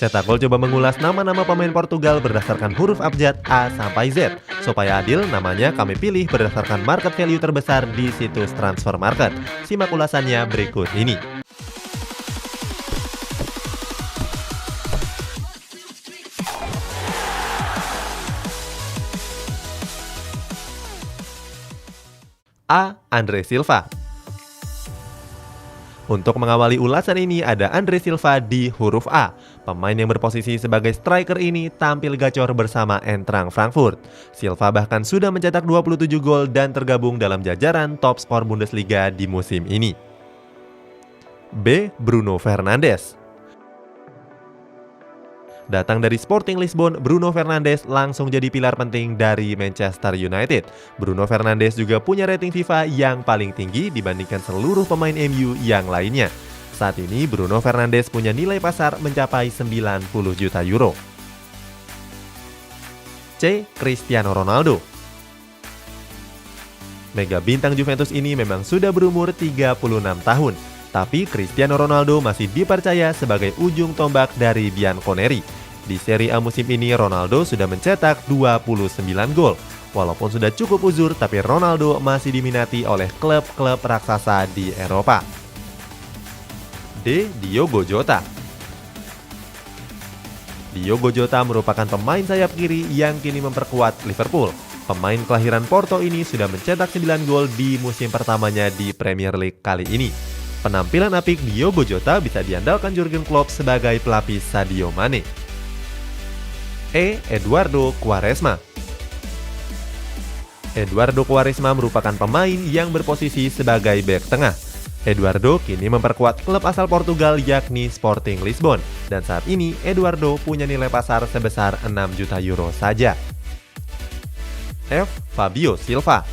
Cetak Gol coba mengulas nama-nama pemain Portugal berdasarkan huruf abjad A sampai Z. Supaya adil, namanya kami pilih berdasarkan market value terbesar di situs transfer market. Simak ulasannya berikut ini. A. Andre Silva. Untuk mengawali ulasan ini ada Andre Silva di huruf A. Pemain yang berposisi sebagai striker ini tampil gacor bersama Eintracht Frankfurt. Silva bahkan sudah mencetak 27 gol dan tergabung dalam jajaran top skor Bundesliga di musim ini. B. Bruno Fernandes. Datang dari Sporting Lisbon, Bruno Fernandes langsung jadi pilar penting dari Manchester United. Bruno Fernandes juga punya rating FIFA yang paling tinggi dibandingkan seluruh pemain MU yang lainnya. Saat ini Bruno Fernandes punya nilai pasar mencapai 90 juta euro. C. Cristiano Ronaldo. Mega bintang Juventus ini memang sudah berumur 36 tahun. Tapi Cristiano Ronaldo masih dipercaya sebagai ujung tombak dari Bianconeri. Di Serie A musim ini Ronaldo sudah mencetak 29 gol. Walaupun sudah cukup uzur, tapi Ronaldo masih diminati oleh klub-klub raksasa di Eropa. D. Diogo Jota. Diogo Jota merupakan pemain sayap kiri yang kini memperkuat Liverpool. Pemain kelahiran Porto ini sudah mencetak 9 gol di musim pertamanya di Premier League kali ini. Penampilan apik Diogo Jota bisa diandalkan Jurgen Klopp sebagai pelapis Sadio Mane. E. Eduardo Quaresma. Eduardo Quaresma merupakan pemain yang berposisi sebagai bek tengah. Eduardo kini memperkuat klub asal Portugal yakni Sporting Lisbon. Dan saat ini Eduardo punya nilai pasar sebesar 6 juta euro saja. F. Fabio Silva.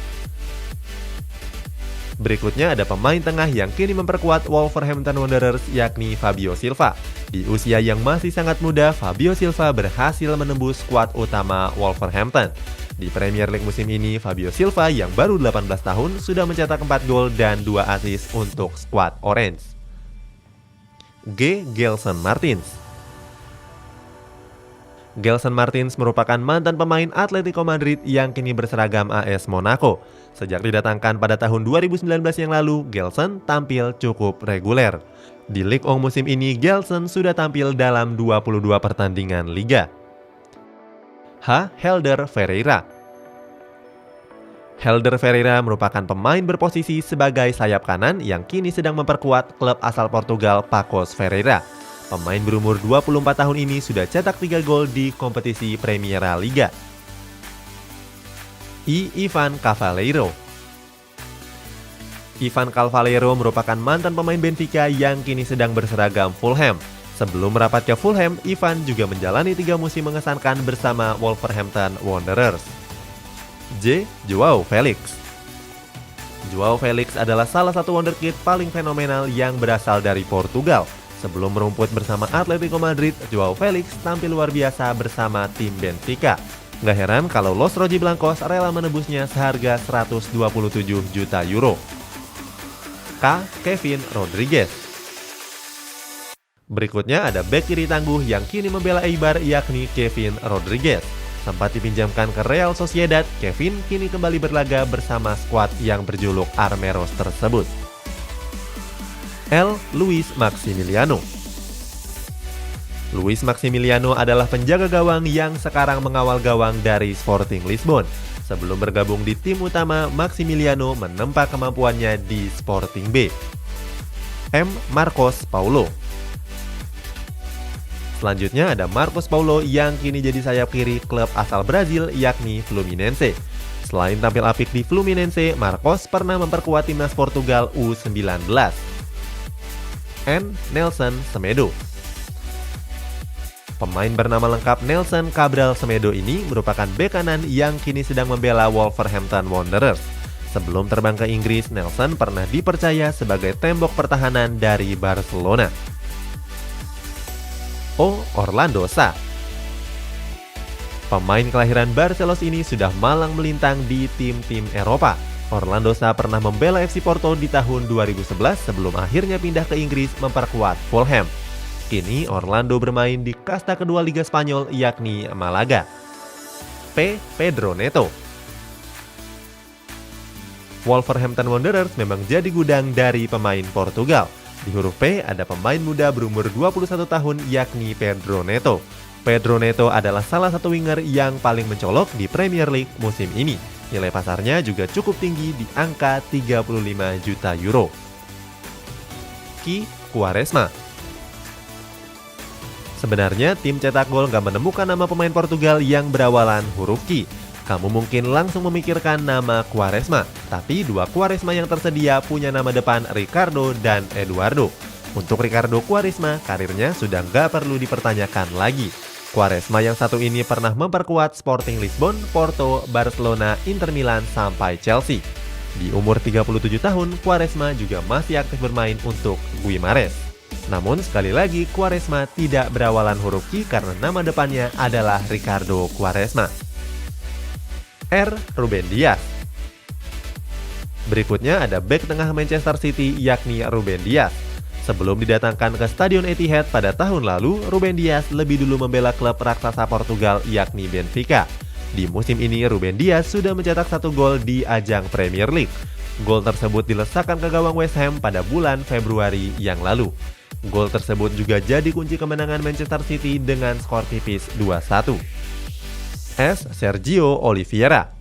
Berikutnya ada pemain tengah yang kini memperkuat Wolverhampton Wanderers yakni Fabio Silva. Di usia yang masih sangat muda, Fabio Silva berhasil menembus skuad utama Wolverhampton. Di Premier League musim ini, Fabio Silva yang baru 18 tahun sudah mencetak 4 gol dan 2 assist untuk skuad Orange. G. Gelson Martins. Gelson Martins merupakan mantan pemain Atletico Madrid yang kini berseragam AS Monaco. Sejak didatangkan pada tahun 2019 yang lalu, Gelson tampil cukup reguler. Di Ligue 1 musim ini, Gelson sudah tampil dalam 22 pertandingan liga. H. Helder Ferreira. Helder Ferreira merupakan pemain berposisi sebagai sayap kanan yang kini sedang memperkuat klub asal Portugal Pacos Ferreira. Pemain berumur 24 tahun ini sudah cetak 3 gol di kompetisi Primeira Liga. I. Ivan Cavaleiro. Ivan Cavaleiro merupakan mantan pemain Benfica yang kini sedang berseragam Fulham. Sebelum merapat ke Fulham, Ivan juga menjalani 3 musim mengesankan bersama Wolverhampton Wanderers. J. Joao Felix. Joao Felix adalah salah satu wonderkid paling fenomenal yang berasal dari Portugal. Sebelum merumput bersama Atletico Madrid, Joao Felix tampil luar biasa bersama tim Benfica. Nggak heran kalau Los Rojiblancos rela menebusnya seharga 127 juta euro. K. Kevin Rodriguez. Berikutnya ada bek kiri tangguh yang kini membela Eibar yakni Kevin Rodriguez. Sempat dipinjamkan ke Real Sociedad, Kevin kini kembali berlaga bersama skuad yang berjuluk Armeros tersebut. L. Luis Maximiliano. Luis Maximiliano adalah penjaga gawang yang sekarang mengawal gawang dari Sporting Lisbon. Sebelum bergabung di tim utama, Maximiliano menempa kemampuannya di Sporting B. M. Marcos Paulo. Selanjutnya ada Marcos Paulo yang kini jadi sayap kiri klub asal Brazil yakni Fluminense. Selain tampil apik di Fluminense, Marcos pernah memperkuat timnas Portugal U19. N. Nelson Semedo. Pemain bernama lengkap Nelson Cabral Semedo ini merupakan bek kanan yang kini sedang membela Wolverhampton Wanderers. Sebelum terbang ke Inggris, Nelson pernah dipercaya sebagai tembok pertahanan dari Barcelona. O. Orlando Sa. Pemain kelahiran Barcelos ini sudah malang melintang di tim-tim Eropa. Orlando Sa pernah membela FC Porto di tahun 2011 sebelum akhirnya pindah ke Inggris memperkuat Fulham. Kini Orlando bermain di kasta kedua Liga Spanyol yakni Malaga. P. Pedro Neto. Wolverhampton Wanderers memang jadi gudang dari pemain Portugal. Di huruf P ada pemain muda berumur 21 tahun yakni Pedro Neto. Pedro Neto adalah salah satu winger yang paling mencolok di Premier League musim ini. Nilai pasarnya juga cukup tinggi di angka 35 juta euro. Ki Quaresma. Sebenarnya tim cetak gol nggak menemukan nama pemain Portugal yang berawalan huruf Q. Kamu mungkin langsung memikirkan nama Quaresma, tapi dua Quaresma yang tersedia punya nama depan Ricardo dan Eduardo. Untuk Ricardo Quaresma, karirnya sudah nggak perlu dipertanyakan lagi. Quaresma yang satu ini pernah memperkuat Sporting Lisbon, Porto, Barcelona, Inter Milan, sampai Chelsea. Di umur 37 tahun, Quaresma juga masih aktif bermain untuk Guimarães. Namun sekali lagi Quaresma tidak berawalan huruf Q karena nama depannya adalah Ricardo Quaresma. R. Ruben Dias. Berikutnya ada bek tengah Manchester City yakni Ruben Dias. Sebelum didatangkan ke Stadion Etihad pada tahun lalu, Ruben Dias lebih dulu membela klub raksasa Portugal yakni Benfica. Di musim ini Ruben Dias sudah mencetak 1 gol di ajang Premier League. Gol tersebut dilesakkan ke gawang West Ham pada bulan Februari yang lalu. Gol tersebut juga jadi kunci kemenangan Manchester City dengan skor tipis 2-1. S. Sergio Oliveira.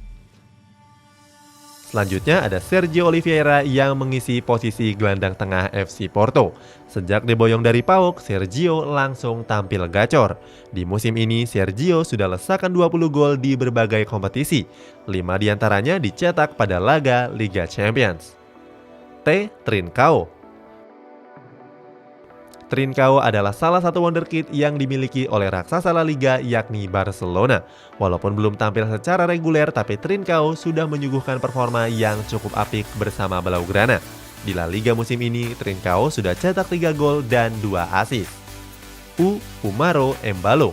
Selanjutnya ada Sergio Oliveira yang mengisi posisi gelandang tengah FC Porto. Sejak diboyong dari PAOK, Sergio langsung tampil gacor. Di musim ini, Sergio sudah lesakkan 20 gol di berbagai kompetisi. 5 diantaranya dicetak pada laga Liga Champions. T. Trincao. Trincao adalah salah satu wonderkid yang dimiliki oleh raksasa La Liga yakni Barcelona. Walaupun belum tampil secara reguler, tapi Trincao sudah menyuguhkan performa yang cukup apik bersama Blaugrana. Di La Liga musim ini, Trincao sudah cetak 3 gol dan 2 assist. U. Umaro Embalo.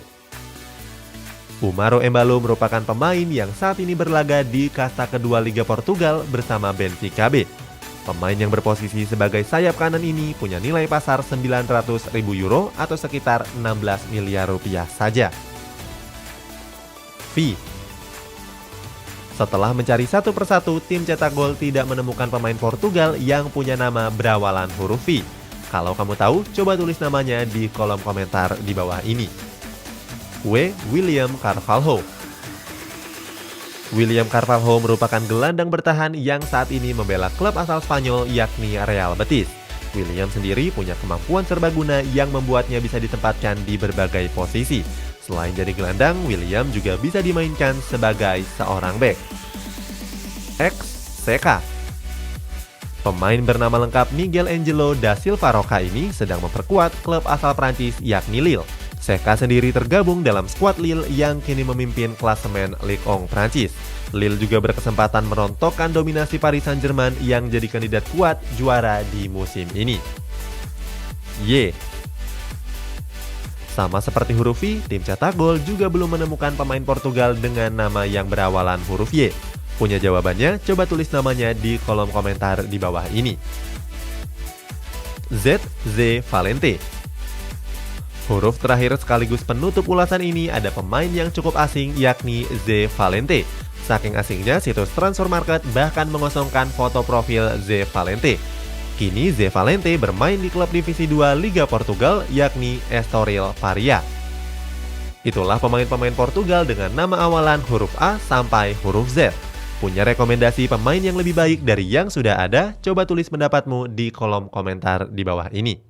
Umaro Embalo merupakan pemain yang saat ini berlaga di kasta kedua Liga Portugal bersama Benfica B. Pemain yang berposisi sebagai sayap kanan ini punya nilai pasar 900.000 euro atau sekitar 16 miliar rupiah saja. V. Setelah mencari satu persatu, tim cetak gol tidak menemukan pemain Portugal yang punya nama berawalan huruf V. Kalau kamu tahu, coba tulis namanya di kolom komentar di bawah ini. W. William Carvalho. William Carvalho merupakan gelandang bertahan yang saat ini membela klub asal Spanyol yakni Real Betis. William sendiri punya kemampuan serbaguna yang membuatnya bisa ditempatkan di berbagai posisi. Selain jadi gelandang, William juga bisa dimainkan sebagai seorang bek. X. Seka. Pemain bernama lengkap Miguel Angelo da Silva Roca ini sedang memperkuat klub asal Prancis yakni Lille. Seka sendiri tergabung dalam skuad Lille yang kini memimpin klasemen Ligue 1 Prancis. Lille juga berkesempatan merontokkan dominasi Paris Saint-Germain yang jadi kandidat kuat juara di musim ini. Y. Sama seperti huruf V, tim cetak gol juga belum menemukan pemain Portugal dengan nama yang berawalan huruf Y. Punya jawabannya? Coba tulis namanya di kolom komentar di bawah ini. Z. Valente. Huruf terakhir sekaligus penutup ulasan ini ada pemain yang cukup asing yakni Z. Valente. Saking asingnya, situs Transfer Market bahkan mengosongkan foto profil Z. Valente. Kini Z. Valente bermain di klub divisi 2 Liga Portugal yakni Estoril Paria. Itulah pemain-pemain Portugal dengan nama awalan huruf A sampai huruf Z. Punya rekomendasi pemain yang lebih baik dari yang sudah ada? Coba tulis pendapatmu di kolom komentar di bawah ini.